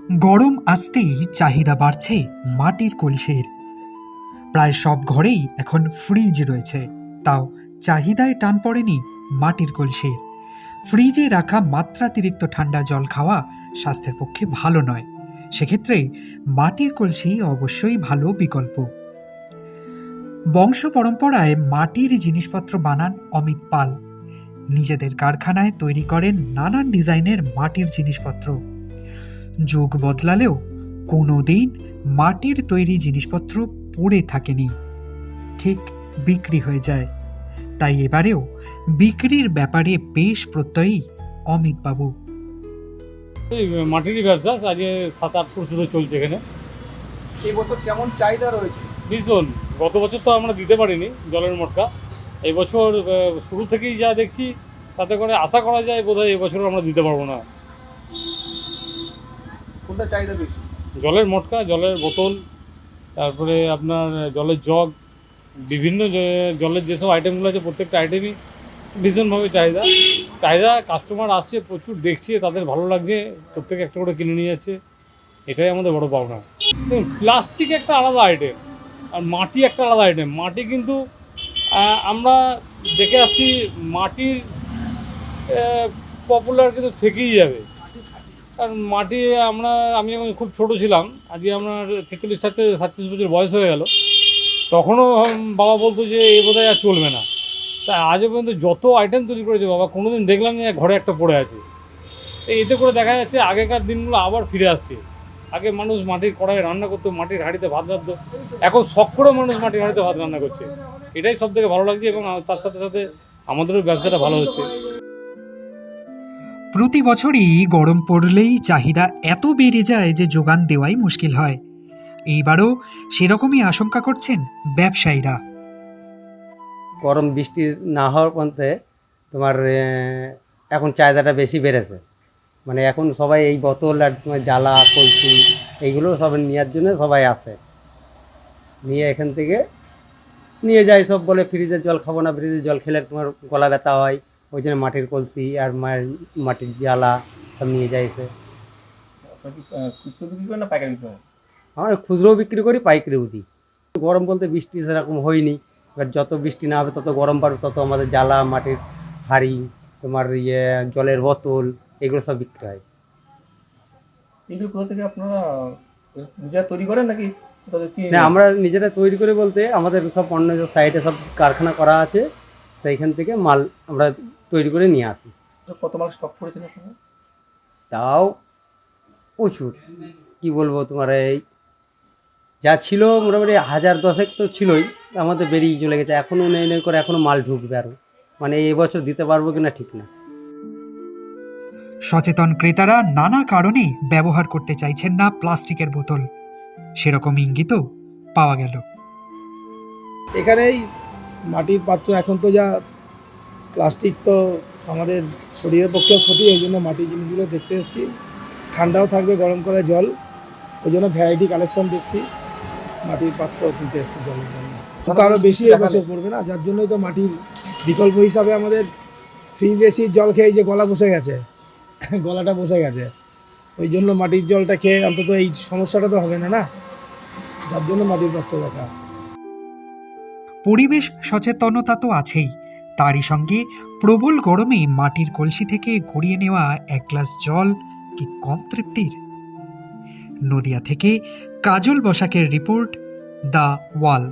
গরম আসতেই চাহিদা বাড়ছে মাটির কলসির। প্রায় সব ঘরেই এখন ফ্রিজ রয়েছে, তাও চাহিদায় টান পড়েনি মাটির কলসির। ফ্রিজে রাখা মাত্রাতিরিক্ত ঠান্ডা জল খাওয়া স্বাস্থ্যের পক্ষে ভালো নয়। সেক্ষেত্রে মাটির কলসি অবশ্যই ভালো বিকল্প। বংশ পরম্পরায় মাটির জিনিসপত্র বানান অমিত পাল। নিজেদের কারখানায় তৈরি করেন নানান ডিজাইনের মাটির জিনিসপত্র। যুগ বদলালেও কোনোদিন মাটির তৈরি জিনিসপত্র পড়ে থাকেনি, ঠিক বিক্রি হয়ে যায়। তাই এবারেও বিক্রির ব্যাপারে বেশ প্রত্যয়ী অমিত বাবু। এই মাটিরই ব্যবসা আজকে 7-8 বছর ধরে চলছে এখানে। এই বছর কেমন চাহিদা রয়েছে? ভীষণ। গত বছর তো আমরা দিতে পারিনি জলের মটকা। এই বছর শুরু থেকেই যা দেখছি তাতে করে আশা করা যায় বোধহয় এবছর আমরা দিতে পারবো না। কোনটা চাহিদা বেশি? জলের মটকা, জলের বোতল, তারপরে আপনার জলের জগ, বিভিন্ন জলের যেসব আইটেমগুলো আছে প্রত্যেকটা আইটেমই ভীষণভাবে চাহিদা। কাস্টমার আসছে প্রচুর, দেখছে, তাদের ভালো লাগছে, প্রত্যেকে একটা করে কিনে নিয়ে যাচ্ছে। এটাই আমাদের বড় পাওনা। প্লাস্টিক একটা আলাদা আইটেম আর মাটি একটা আলাদা আইটেম। মাটি কিন্তু আমরা দেখে আসছি মাটির পপুলার কিন্তু থেকেই যাবে। কারণ মাটি আমি যখন খুব ছোট ছিলাম, আজকে আমার 46-47 বছর বয়স হয়ে গেল, তখনও বাবা বলতো যে এই বোধহয় আর চলবে না। তাই আজও পর্যন্ত যত আইটেম তৈরি করেছে বাবা, কোনোদিন দেখলাম না ঘরে একটা পড়ে আছে। এতে করে দেখা যাচ্ছে আগেকার দিনগুলো আবার ফিরে আসছে। আগে মানুষ মাটির কড়াইয়ে রান্না করতো, মাটির হাঁড়িতে ভাত রাঁধতো, এখন শখ করে মানুষ মাটির হাঁড়িতে ভাত রান্না করছে। এটাই সব থেকে ভালো লাগছে এবং তার সাথে সাথে আমাদেরও ব্যবসাটা ভালো হচ্ছে। প্রতি বছরই গরম পড়লেই চাহিদা এত বেড়ে যায় যে যোগান দেওয়াই মুশকিল হয়। এইবারও সেরকমই আশঙ্কা করছেন ব্যবসায়ীরা। গরম বৃষ্টি না হওয়ার পর্যন্ত তোমার এখন চাহিদাটা বেশি বেড়েছে। মানে এখন সবাই এই বোতল আর তোমার জ্বালা কলসি এইগুলো সব নেওয়ার জন্য সবাই আসে, নিয়ে এখান থেকে নিয়ে যায়। সব বলে ফ্রিজের জল খাবো না, ফ্রিজের জল খেলে তোমার গলা ব্যথা হয়, ওই জন্য মাটির কলসি আর মাটির জ্বালা সব নিয়ে যায় এসে। খুচরো বিক্রি করেন না পাইকারি বিক্রি করেন? আমরা খুচরো বিক্রি করি, পাইকারিও দিই। গরম বলতে বৃষ্টি সেরকম হয়নি, এবার যত বৃষ্টি না হবে তত গরম বাড়বে, তত আমাদের জ্বালা, মাটির হাঁড়ি, তোমার জলের বোতল এগুলো সব বিক্রি হয়। এগুলো কোথা থেকে আপনারা নিজেরা তৈরি করেন নাকি না, আমরা নিজেরা তৈরি করে বলতে আমাদের সব অন্য সাইডে সব কারখানা করা আছে, সেইখান থেকে মাল আমরা তৈরি করে নিয়ে আসি। কত মাল স্টক করেছেন আপনারা? তাও প্রচুর, কি বলবো তোমার, এই যা ছিল মোটামুটি 1000-10 তো ছিলই, আমাদের বেরিয়ে চলে গেছে। এখনও নেই করে এখনও মাল ঢুকবে আরও, মানে এবছর দিতে পারবো কিনা ঠিক না। সচেতন ক্রেতারা নানা কারণে ব্যবহার করতে চাইছেন না প্লাস্টিকের বোতল, সেরকম ইঙ্গিতও পাওয়া গেল। এখানেই মাটির পাত্র, এখন তো যা প্লাস্টিক তো আমাদের শরীরের পক্ষেও ক্ষতি, ওই জন্য মাটির জিনিসগুলো দেখতে এসেছি। ঠান্ডাও থাকবে, গরম করে জল, ওই জন্য ভ্যারাইটি কালেকশন দেখছি। মাটির পাত্র কিনতে এসেছি জলের জন্য, তো আরও বেশি এবছর পড়বে না, যার জন্যই তো মাটির বিকল্প হিসাবে আমাদের ফ্রিজ এসি জল খেয়ে যে গলা বসে গেছে, গলাটা বসে গেছে, ওই জন্য মাটির জলটা খেয়ে অন্তত এই সমস্যাটা তো হবে না, যার জন্য মাটির পাত্র দেখা। পরিবেশ সচেতনতা তো আছেই, তারই সঙ্গে প্রবল গরমে মাটির কলসি থেকে গড়িয়ে নেওয়া এক গ্লাস জল কি কম তৃপ্তির? নদিয়া থেকে কাজল বসাকের রিপোর্ট, দ্য ওয়াল।